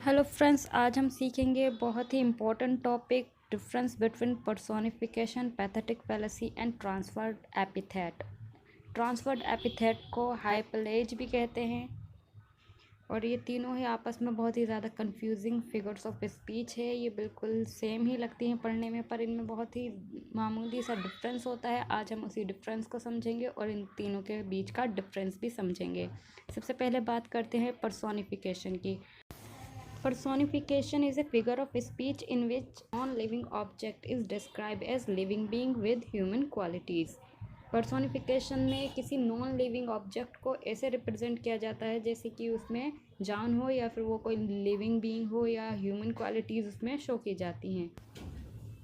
Hello friends, आज हम सीखेंगे बहुत ही important topic difference between personification, pathetic fallacy and transferred epithet. Transferred epithet को हाइपरलेज भी कहते हैं और ये तीनों ही आपस में बहुत ही ज़्यादा कंफ्यूजिंग फिगर्स ऑफ स्पीच है। ये बिल्कुल सेम ही लगती हैं पढ़ने में, पर इनमें बहुत ही मामूली सा डिफरेंस होता है। आज हम उसी डिफरेंस को समझेंगे और इन तीनों के बीच का डिफरेंस भी समझेंगे। सबसे पहले बात करते हैं पर्सोनिफिकेशन की। Personification is a figure of speech in which non-living object is described as living being with human qualities. Personification में किसी नॉन लिविंग ऑब्जेक्ट को ऐसे रिप्रेजेंट किया जाता है जैसे कि उसमें जान हो या फिर वो कोई लिविंग बीइंग हो या ह्यूमन क्वालिटीज़ उसमें शो की जाती हैं।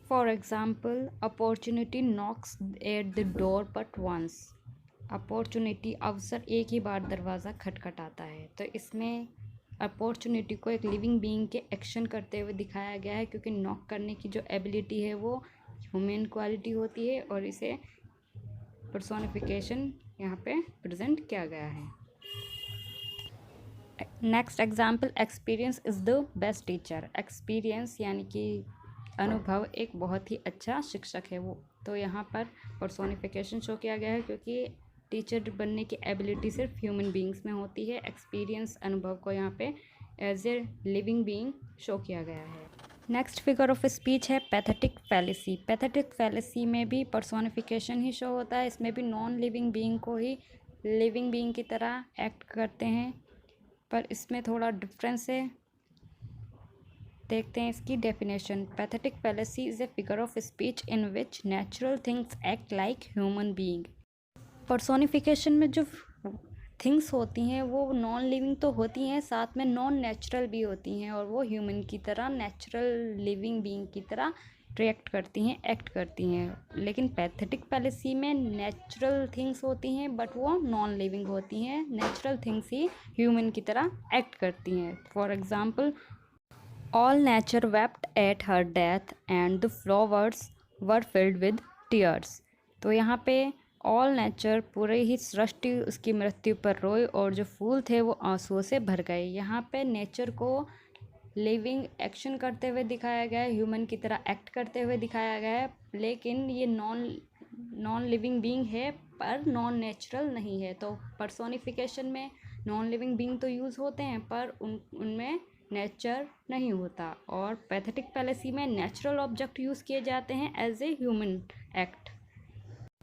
For example, opportunity knocks at the door but once. Opportunity, अवसर, एक ही बार दरवाज़ा खटखटाता है। तो इसमें अपॉर्चुनिटी को एक लिविंग बीइंग के एक्शन करते हुए दिखाया गया है, क्योंकि नॉक करने की जो एबिलिटी है वो ह्यूमन क्वालिटी होती है और इसे पर्सोनिफिकेशन यहाँ पे प्रेजेंट किया गया है। Next example, experience is the best teacher. Experience यानी कि अनुभव एक बहुत ही अच्छा शिक्षक है वो। तो यहाँ पर पर्सोनिफिकेशन शो किया गया है क्योंकि टीचर बनने की एबिलिटी सिर्फ ह्यूमन बीइंग्स में होती है। एक्सपीरियंस, अनुभव को यहाँ पे as a living being show किया गया है। नेक्स्ट फिगर ऑफ स्पीच है पैथेटिक फैलेसी। पैथेटिक फैलेसी में भी पर्सोनिफिकेशन ही शो होता है। इसमें भी नॉन लिविंग बीइंग को ही लिविंग बीइंग की तरह एक्ट करते हैं, पर इसमें थोड़ा डिफरेंस है। देखते हैं इसकी definition. Pathetic fallacy is a figure of speech in which natural things act like human being. Personification में जो थिंग्स होती हैं वो नॉन लिविंग तो होती हैं, साथ में नॉन नेचुरल भी होती हैं और वो ह्यूमन की तरह, नेचुरल लिविंग बीइंग की तरह रिएक्ट करती हैं, एक्ट करती हैं। लेकिन पैथेटिक फैलेसी में नेचुरल थिंग्स होती हैं बट वो नॉन लिविंग होती हैं। नेचुरल थिंग्स ही ह्यूमन की तरह एक्ट करती हैं। For example, all nature wept at her death and the flowers were filled with tears. तो यहाँ पे ऑल नेचर, पूरे ही सृष्टि उसकी मृत्यु पर रोए और जो फूल थे वो आंसुओं से भर गए। यहाँ पे नेचर को लिविंग एक्शन करते हुए दिखाया गया है, ह्यूमन की तरह एक्ट करते हुए दिखाया गया है, लेकिन ये नॉन लिविंग बीइंग है पर नॉन नेचुरल नहीं है। तो पर्सोनिफिकेशन में नॉन लिविंग बीइंग तो यूज़ होते हैं पर उनमें नेचर नहीं होता, और पैथेटिक फैलेसी में नेचुरल ऑब्जेक्ट यूज़ किए जाते हैं as a human act.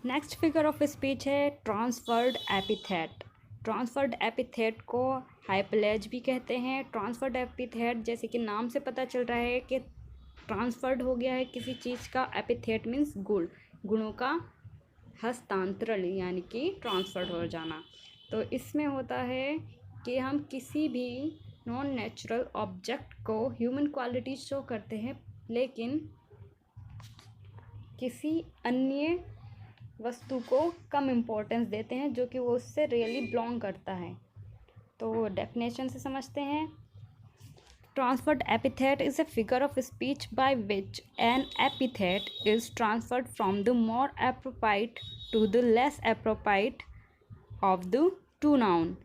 Next figure of speech है ट्रांसफर्ड एपिथेट। ट्रांसफर्ड एपिथेट को हाइपरलेज भी कहते हैं। ट्रांसफर्ड एपिथेट, जैसे कि नाम से पता चल रहा है कि ट्रांसफर्ड हो गया है किसी चीज़ का। एपिथेट मीन्स गुण, गुणों का हस्तांतरण यानी कि ट्रांसफर्ड हो जाना। तो इसमें होता है कि हम किसी भी नॉन नेचुरल ऑब्जेक्ट को ह्यूमन क्वालिटी शो करते हैं, लेकिन किसी अन्य वस्तु को कम इम्पोर्टेंस देते हैं जो कि वो उससे रियली बिलोंग करता है। तो डेफिनेशन से समझते हैं। Transferred epithet is a figure of speech by which an epithet is transferred from the more appropriate to the less appropriate of the two noun.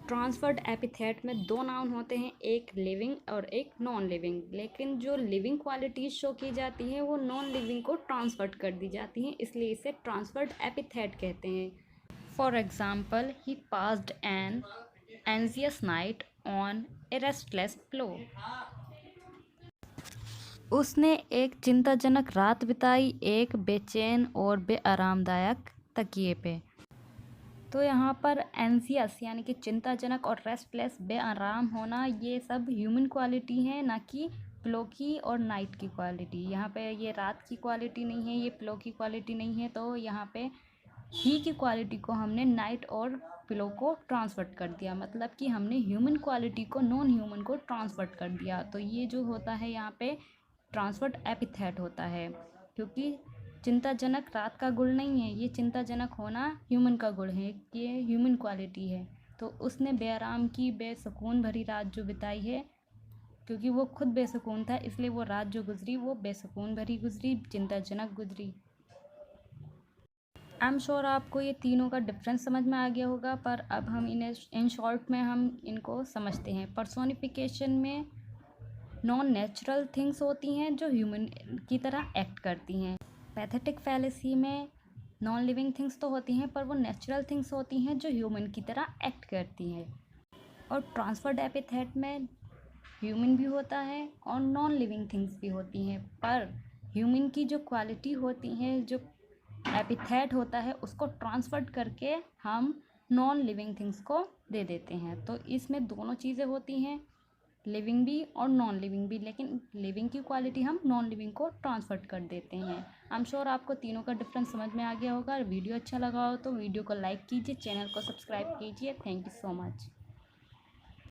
Transferred epithet में दो नाउन होते हैं, एक लिविंग और एक नॉन लिविंग, लेकिन जो living qualities show की जाती हैं वो नॉन लिविंग को ट्रांसफर्ड कर दी जाती हैं, इसलिए इसे ट्रांसफर्ड एपिथेट कहते हैं। For example, he passed an anxious night on a restless pillow. उसने एक चिंताजनक रात बिताई एक बेचैन और बेआरामदायक तकिए पे। तो यहाँ पर एंजियस यानी कि चिंताजनक और रेस्टलेस, बेआराम होना, ये सब ह्यूमन क्वालिटी है, ना कि प्लो की और नाइट की क्वालिटी। यहाँ पे ये रात की क्वालिटी नहीं है, ये प्लो की क्वालिटी नहीं है। तो यहाँ पे ही की क्वालिटी को हमने नाइट और प्लो को ट्रांसफर कर दिया, मतलब कि हमने ह्यूमन क्वालिटी को नॉन ह्यूमन को ट्रांसफर कर दिया। तो ये जो होता है यहाँ पे ट्रांसफर्ड एपिथेट होता है, क्योंकि चिंताजनक रात का गुण नहीं है, ये चिंताजनक होना ह्यूमन का गुण है, ये ह्यूमन क्वालिटी है। तो उसने बेआराम की, बेसुकून भरी रात जो बिताई है, क्योंकि वो खुद बेसुकून था, इसलिए वो रात जो गुजरी वो बेसुकून भरी गुजरी, चिंताजनक गुजरी। आई एम श्योर आपको ये तीनों का डिफरेंस समझ में आ गया होगा, पर अब हम इन्हें इन शॉर्ट में हम इनको समझते हैं। पर्सोनिफिकेशन में नॉन नेचुरल थिंग्स होती हैं जो ह्यूमन की तरह एक्ट करती हैं। पैथेटिक फैलेसी में नॉन लिविंग थिंग्स तो होती हैं पर वो नेचुरल थिंग्स होती हैं जो ह्यूमन की तरह एक्ट करती हैं। और ट्रांसफर्ड एपिथेट में ह्यूमन भी होता है और नॉन लिविंग थिंग्स भी होती हैं, पर ह्यूमन की जो क्वालिटी होती है, जो एपिथेट होता है, उसको ट्रांसफर्ड करके हम नॉन लिविंग थिंग्स को दे देते हैं। तो इसमें दोनों चीज़ें होती हैं, लिविंग भी और नॉन लिविंग भी, लेकिन लिविंग की क्वालिटी हम नॉन लिविंग को ट्रांसफर कर देते हैं। आई एम श्योर आपको तीनों का डिफरेंस समझ में आ गया होगा। वीडियो अच्छा लगा हो तो वीडियो को लाइक कीजिए, चैनल को सब्सक्राइब कीजिए। Thank you so much.